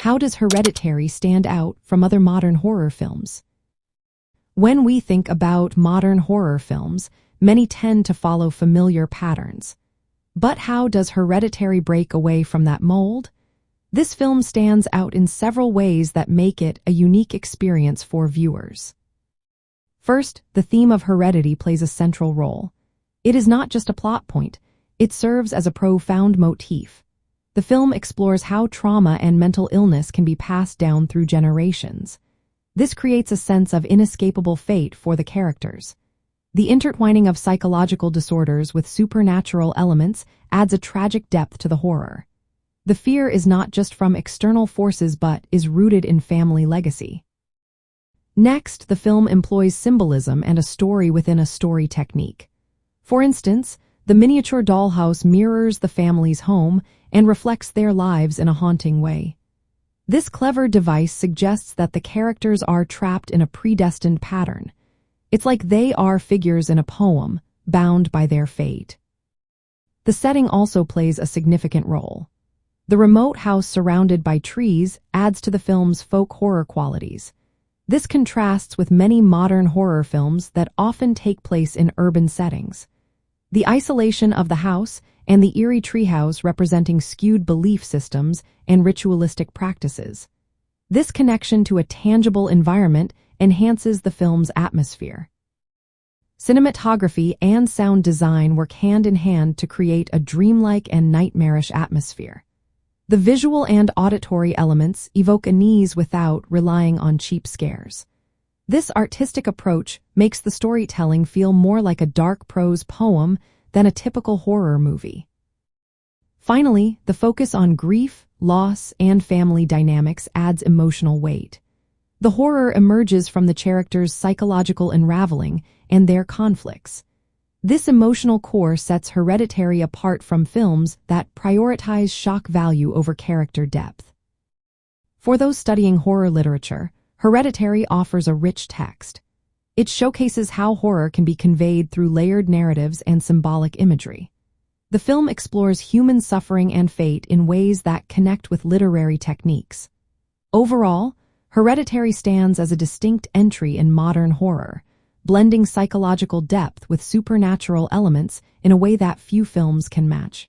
How does Hereditary stand out from other modern horror films? When we think about modern horror films, many tend to follow familiar patterns. But how does Hereditary break away from that mold? This film stands out in several ways that make it a unique experience for viewers. First, the theme of heredity plays a central role. It is not just a plot point, it serves as a profound motif. The film explores how trauma and mental illness can be passed down through generations. This creates a sense of inescapable fate for the characters. The intertwining of psychological disorders with supernatural elements adds a tragic depth to the horror. The fear is not just from external forces but is rooted in family legacy. Next, the film employs symbolism and a story within a story technique. For instance, the miniature dollhouse mirrors the family's home and reflects their lives in a haunting way. This clever device suggests that the characters are trapped in a predestined pattern. It's like they are figures in a poem, bound by their fate. The setting also plays a significant role. The remote house surrounded by trees adds to the film's folk horror qualities. This contrasts with many modern horror films that often take place in urban settings. The isolation of the house and the eerie treehouse representing skewed belief systems and ritualistic practices. This connection to a tangible environment enhances the film's atmosphere. Cinematography and sound design work hand in hand to create a dreamlike and nightmarish atmosphere. The visual and auditory elements evoke unease without relying on cheap scares. This artistic approach makes the storytelling feel more like a dark prose poem than a typical horror movie. Finally, the focus on grief, loss, and family dynamics adds emotional weight. The horror emerges from the characters' psychological unraveling and their conflicts. This emotional core sets Hereditary apart from films that prioritize shock value over character depth. For those studying horror literature, Hereditary offers a rich text. It showcases how horror can be conveyed through layered narratives and symbolic imagery. The film explores human suffering and fate in ways that connect with literary techniques. Overall, Hereditary stands as a distinct entry in modern horror, blending psychological depth with supernatural elements in a way that few films can match.